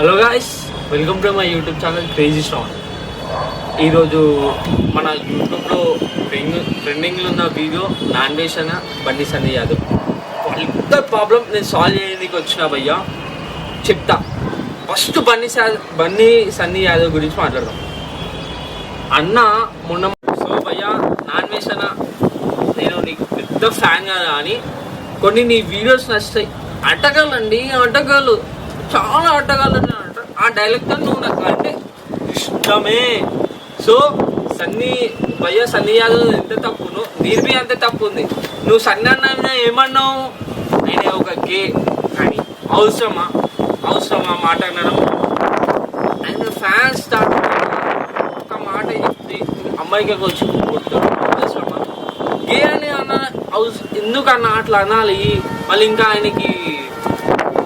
Hello guys, welcome to my YouTube channel crazy star. ఈరోజు మన యూట్యూబ్లో ట్రెండింగ్లో ఉన్న వీడియో నాన్ వెజ్ అన్న బండి సన్నీ యాదవ్. పెద్ద ప్రాబ్లం నేను సాల్వ్ చేయడానికి వచ్చిన భయ్యా, చెప్తా. ఫస్ట్ బండి సన్నీ యాదవ్ గురించి మాట్లాడదాం. అన్న మొన్న సో భయ్యా, నాన్ వెజ్ అన్న నేను నీకు పెద్ద ఫ్యాన్ కదా అని కొన్ని నీ వీడియోస్ నచ్చుతాయి. అటగాళ్ళు చాలా ఆటగాళ్ళు అంట. ఆ డైలాగ్తో నువ్వు నాకు అంటే ఇష్టమే. సో సన్నీ యాదవ్ ఎంత తప్పును, నీర్బి అంతే తప్పు ఉంది. నువ్వు సన్నీ అన్న ఏమన్నావు, ఆయన ఒక గే కానీ అవసరమా మాట అనడం? ఆయన ఫ్యాన్స్ స్టార్ట్ ఒక మాట చెప్తే అమ్మాయికి వచ్చి కొడతాడు. అవసరమా గే అని ఎందుకన్నా అట్లా అనాలి? మళ్ళీ ఇంకా ఆయనకి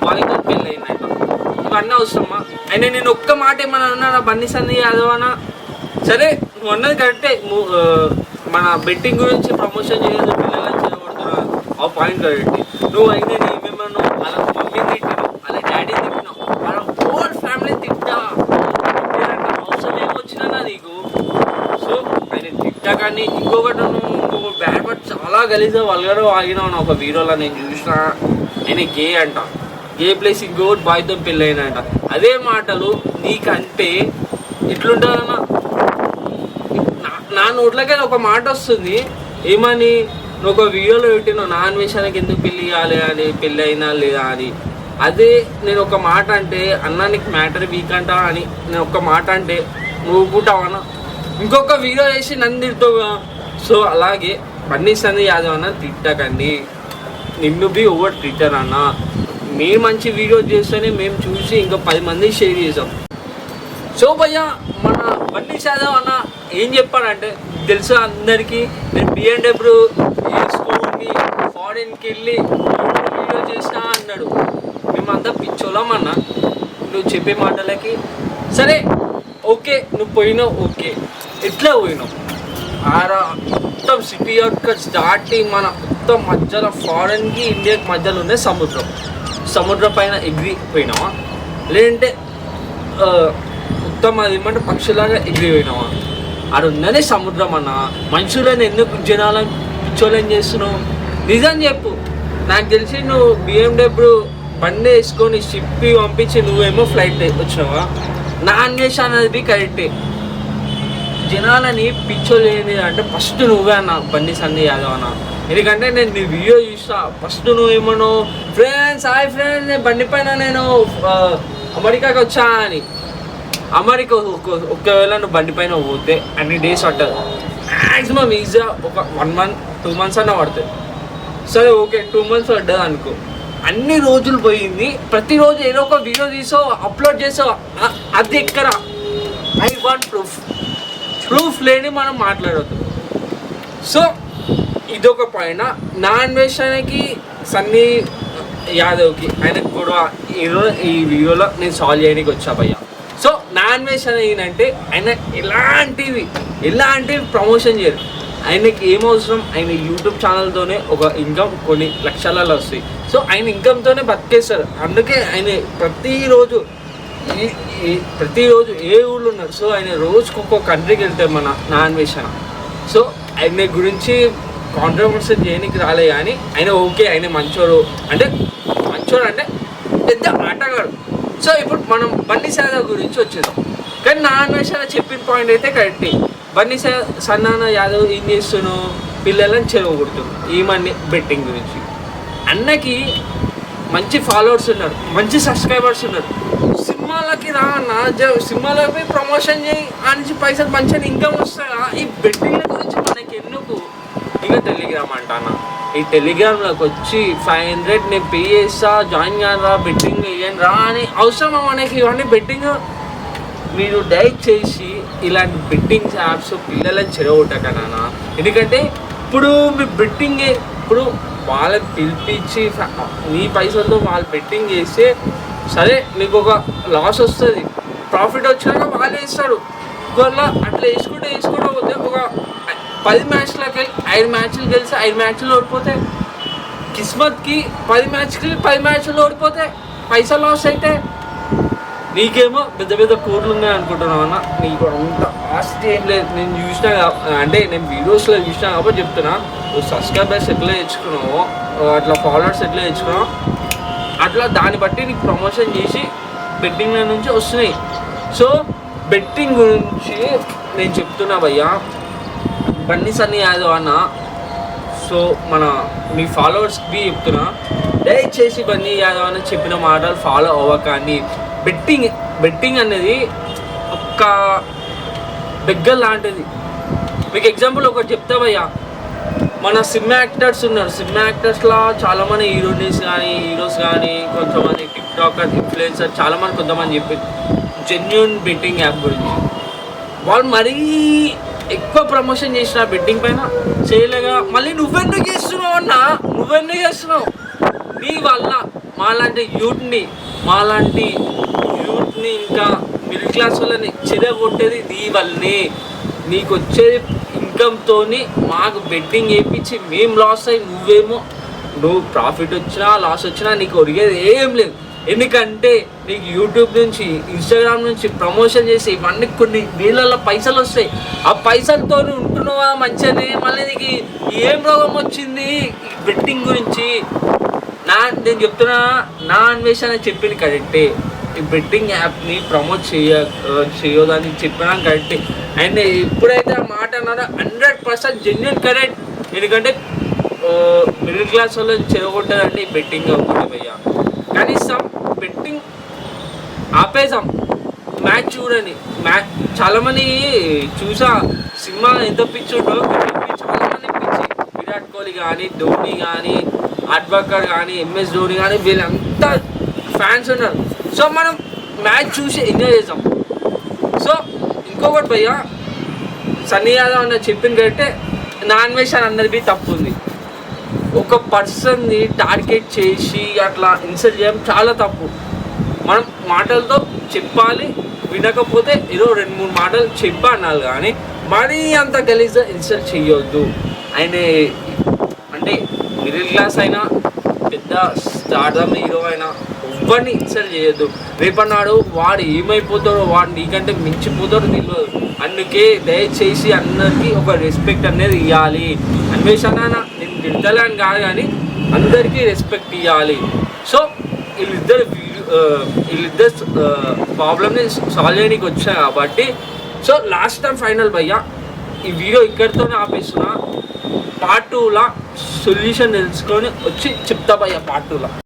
వాళ్ళతో పెళ్ళి అయిందంట. ఇవన్నీ అవసరమా? అయినా నేను ఒక్క మాట ఏమన్నా అన్నా బండి సన్నీ యాదవ్ అన్న? సరే, నువ్వు అన్నది కరెక్టే. మన బెట్టింగ్ గురించి ప్రమోషన్ చేయదు, పిల్లలని చేయకూడదు, ఆ పాయింట్ కరెక్ట్. నువ్వు అయినా ఏమేమన్నావు, అలా మమ్మీని తిట్టినావు, అలా డాడీని తిట్టినావు, అలా హోల్ ఫ్యామిలీ తిట్టా. అవసరం ఏమొచ్చినా నీకు? సో ఆయన తిట్టా. కానీ ఇంకొక బ్యాడ్ వర్డ్ చాలా గలీజ్గా వల్గర్ ఆగినావు ఒక వీడియోలో నేను చూసిన. ఆయన గే అంట, గే ప్లేస్ ఇంకోటి బాయ్తో పెళ్ళి అయినంట. అదే మాటలు నీకంటే ఎట్లుంటుందన్నా? నా నోట్లకే ఒక మాట వస్తుంది, ఏమని? నువ్వు ఒక వీడియోలో పెట్టినావు నాన్ విషయానికి ఎందుకు పెళ్ళి ఇవ్వాలి అని, పెళ్ళి అయినా లేదా అని. అదే నేను ఒక మాట అంటే అన్నా నీకు మ్యాటర్ వీక్ అంట అని నేను ఒక మాట అంటే నువ్వు పుట్టావన్నా ఇంకొక వీడియో చేసి నన్ను తిడతావుగా. సో అలాగే బండి సన్నీ యాదవ్ అన్న తిట్టకండి. నిన్ను బి ఓవర్ ట్విట్టర్ అన్న. మీరు మంచి వీడియో చేస్తేనే మేము చూసి ఇంకా 10 మంది షేర్ చేసాం. సో భయ్యా, మన బండి యాదవ్ అన్న ఏం చెప్పాడంటే తెలుసా అందరికీ, నేను BMW వేసుకొని ఫారిన్కి వెళ్ళి వీడియో చేసినా అన్నాడు. మేమంతా పిచ్చోళమన్నా నువ్వు చెప్పే మాటలకి. సరే ఓకే, నువ్వు పోయినావు, ఓకే. ఎట్లా పోయినావు? మొత్తం సిటీ అవుట్కట్స్ దాటి మన మొత్తం మధ్యలో ఫారెన్కి ఇండియాకి మధ్యలో ఉండే సముద్రం పైన ఎగిరిపోయినావా? లేదంటే మొత్తం అది ఏమంటే పక్షులాగా ఎగిరిపోయినావా? అది ఉందనే సముద్రం అన్న. మనుషులను ఎందుకు జనాలను పిచ్చోళ్ళని చేస్తున్నావు? నిజం చెప్పు. నాకు తెలిసి నువ్వు BMW బండి వేసుకొని షిప్ పంపించి నువ్వేమో ఫ్లైట్ వచ్చినావా? నాన్ వెజ్ అనేది కరెక్టే. జనాలని పిచ్చోలేని అంటే ఫస్ట్ నువ్వే అన్న బండి సన్నీ యాదవ్ అన్న. ఎందుకంటే నేను నీ వీడియో చూస్తా, ఫస్ట్ నువ్వేమో హాయ్ ఫ్రెండ్స్, నేను బండి పైన నేను అమెరికాకి వచ్చా అని. అమెరికా ఒకవేళ నువ్వు బండి పైన పోతే అన్ని డేస్ పట్టదు, మ్యాక్సిమం ఈజీగా ఒక 1 month 2 months అన్న పడుతుంది. సరే ఓకే, 2 months పడ్డది అనుకో. అన్ని రోజులు పోయింది, ప్రతిరోజు ఏదో ఒక వీడియో తీసావు, అప్లోడ్ చేసావు. అది ఎక్కడ? ఐ వాంట్ ప్రూఫ్ లేని మనం మాట్లాడవద్దు. సో ఇదొక పాయింట్. నాన్ వేషానికి సన్నీ యాదవ్కి ఆయనకు కూడా ఈ వీడియోలో నేను సాల్వ్ చేయడానికి వచ్చా భయ్యా. సో నాన్ వేషన్ ఏంటంటే ఆయన ఎలాంటివి ప్రమోషన్ చేయరు. ఆయనకి ఏమవసరం? ఆయన యూట్యూబ్ ఛానల్తోనే ఒక ఇన్కమ్ కొన్ని లక్షలలో వస్తాయి. సో ఆయన ఇన్కమ్తోనే బతికేస్తారు. అందుకే ఆయన ప్రతిరోజు ఏ ఊళ్ళో ఉన్నారు. సో ఆయన రోజుకు ఒక్కొక్క కంట్రీకి వెళ్తారు మన నాన్ వేషన్. సో ఆయన గురించి కాంట్రవర్సీ చేయడానికి రాలే. కానీ ఆయన ఓకే, ఆయన మంచోడు అంటే పెద్ద ఆటగాడు. సో ఇప్పుడు మనం బండి యాదవ్ గురించి వచ్చేద్దాం. కానీ నాన్ వేషాల చెప్పిన పాయింట్ అయితే కరెక్టే. బండి సన్నీ యాదవ్ ఏం చేస్తున్నావు? పిల్లలను చెరగొడుతున్నావు. ఏమని బెట్టింగ్ గురించి. అన్నకి మంచి ఫాలోవర్స్ ఉన్నారు, మంచి సబ్స్క్రైబర్స్ ఉన్నారు. సినిమాలకి రా అన్న, సినిమాలకి ప్రమోషన్ చేయి, ఆ నుంచి పైసలు మంచిగా ఇన్కమ్ వస్తాయా? ఈ బెట్టింగ్ల గురించి మనకి ఎందుకు? ఇక టెలిగ్రామ్ అంటానా, ఈ టెలిగ్రామ్లోకి వచ్చి 500 నేను పే చేస్తా, జాయిన్ కారా, బెట్టింగ్ వేయండి రా అని అవసరమా మనకి? ఇవన్నీ బెట్టింగ్. మీరు దయచేసి ఇలాంటి బెట్టింగ్ యాప్స్ పిల్లలని చెరగొట్టకనా. ఎందుకంటే ఇప్పుడు మీ బెట్టింగ్ ఇప్పుడు వాళ్ళని పిలిపించి నీ పైసలతో వాళ్ళు బెట్టింగ్ చేస్తే సరే నీకు ఒక లాస్ వస్తుంది, ప్రాఫిట్ వచ్చినాక వాళ్ళు వేస్తారు. ఒకవేళ అట్లా వేసుకుంటూ పోతే ఒక 10 మ్యాచ్లకి వెళ్ళి 5 మ్యాచ్లు గెలిచి 5 మ్యాచ్లు ఓడిపోతే, కిస్మత్కి 10 మ్యాచ్లు ఓడిపోతే పైసలు లాస్ అయితే నీకేమో పెద్ద పెద్ద కోట్లు ఉన్నాయి అనుకుంటున్నావు అన్న. నీకు అంత ఆస్తి ఏం లేదు. నేను చూసినా అంటే నేను వీడియోస్లో చూసినా కాబట్టి చెప్తున్నా. నువ్వు సబ్స్క్రైబర్స్ ఎట్లా తెచ్చుకున్నావో, అట్లా ఫాలోవర్స్ ఎట్లా తెచ్చుకున్నావు, అట్లా దాన్ని బట్టి నీకు ప్రమోషన్ చేసి బెట్టింగ్ నుంచి వస్తున్నాయి. సో బెట్టింగ్ గురించి నేను చెప్తున్నా భయ్యా, బన్నీ సన్నీ యాదవ్ అన్న. సో మీ ఫాలోవర్స్కి చెప్తున్నా, దయచేసి బన్నీ యాదవ్ అన్న చెప్పిన మాటలు ఫాలో అవ్వకండి. బెట్టింగ్ అనేది ఒక బెగ్గర్ లాంటిది. మీకు ఎగ్జాంపుల్ ఒకటి చెప్తా భయ్యా, మన సినిమా యాక్టర్స్ ఉన్నారు. సినిమా యాక్టర్స్లో చాలామంది హీరోస్ కానీ కొంతమంది టిక్ టాకర్ ఇన్ఫ్లుయెన్సర్ చాలామంది కొంతమంది చెప్పారు జెన్యూన్ బెట్టింగ్ యాప్ గురించి. వాళ్ళు మరీ ఎక్కువ ప్రమోషన్ చేసిన బెట్టింగ్ పైన చేయలేగా. మళ్ళీ నువ్వెందుకు చేస్తున్నావు నీ వల్ల మాలాంటి యూత్ని ఇంకా మిడిల్ క్లాస్ వాళ్ళని చెరగొట్టేది నీ వల్లనే. నీకు వచ్చేది ఇన్కమ్తో మాకు బెట్టింగ్ వేయించి మేము లాస్ అయ్యి నువ్వు ప్రాఫిట్ వచ్చినా లాస్ వచ్చినా నీకు ఒరిగేది ఏం లేదు. ఎందుకంటే నీకు యూట్యూబ్ నుంచి ఇన్స్టాగ్రామ్ నుంచి ప్రమోషన్ చేసి ఇవన్నీ కొన్ని వేల పైసలు వస్తాయి. ఆ పైసలతో ఉంటున్నావా మంచిగానే, మళ్ళీ నీకు ఏం రోగం వచ్చింది బెట్టింగ్ గురించి. నేను చెప్తున్నా, నా అన్వేషణ చెప్పింది కరెక్టే. ఈ బెట్టింగ్ యాప్ని ప్రమోట్ చేయదని చెప్పినా కరెక్టే. అండ్ ఎప్పుడైతే ఆ మాట అన్నారో 100% జెన్యూన్ కరెక్ట్. ఎందుకంటే మిడిల్ క్లాస్ వాళ్ళు చెరగొట్టారంటే బెట్టింగ్ అవుతుంది భయ్యా. కనీసం బెట్టింగ్ ఆపేసాం, మ్యాచ్ చూడండి. చాలామంది చూసా సినిమా ఎంత పిచ్చి ఉంటుందో చాలామంది పిచ్చి. విరాట్ కోహ్లీ కానీ, ధోని కానీ, అడ్వకర్ కానీ, ఎంఎస్ ధోని కానీ వీళ్ళంతా ఫ్యాన్స్ ఉన్నారు. సో మనం మ్యాచ్ చూసి ఎంజాయ్ చేసాం. సో ఇంకొకటి భయ్యా, సన్నీ యాదవ్ అన్న చెప్పిన కంటే నాన్ వెజ్ అని అందరికీ తప్పు ఉంది. ఒక పర్సన్ని టార్గెట్ చేసి అట్లా ఇన్సల్ట్ చేయడం చాలా తప్పు. మనం మాటలతో చెప్పాలి, వినకపోతే ఏదో 2-3 మాటలు చెప్పాలి కానీ మరీ అంత గలీజ్గా ఇన్సల్ట్ చేయొద్దు. ఆయన అంటే మిడిల్ క్లాస్ అయినా పెద్ద స్టార్డమ్ హీరో అయినా ఎవరిని ఇన్సల్ట్ చేయొద్దు. రేపన్నాడు వాడు ఏమైపోతాడో, వాడు నీకంటే మించిపోతాడో తెలియదు. అందుకే దయచేసి అందరికీ ఒక రెస్పెక్ట్ అనేది ఇవ్వాలి. అన్వేషణ నేను తిడతలే అని కాదు కానీ అందరికీ రెస్పెక్ట్ ఇవ్వాలి. సో వీళ్ళిద్దరు ప్రాబ్లమ్ని సాల్వ్ చేయడానికి వచ్చా కాబట్టి సో లాస్ట్ టైం ఫైనల్ భయ్యా, ఈ వీడియో ఇక్కడితోనే ఆపేస్తున్నా. పార్ట్ 2లా సొల్యూషన్ తెలుసుకొని వచ్చి చెప్తా భయ్యా పార్ట్ 2లా.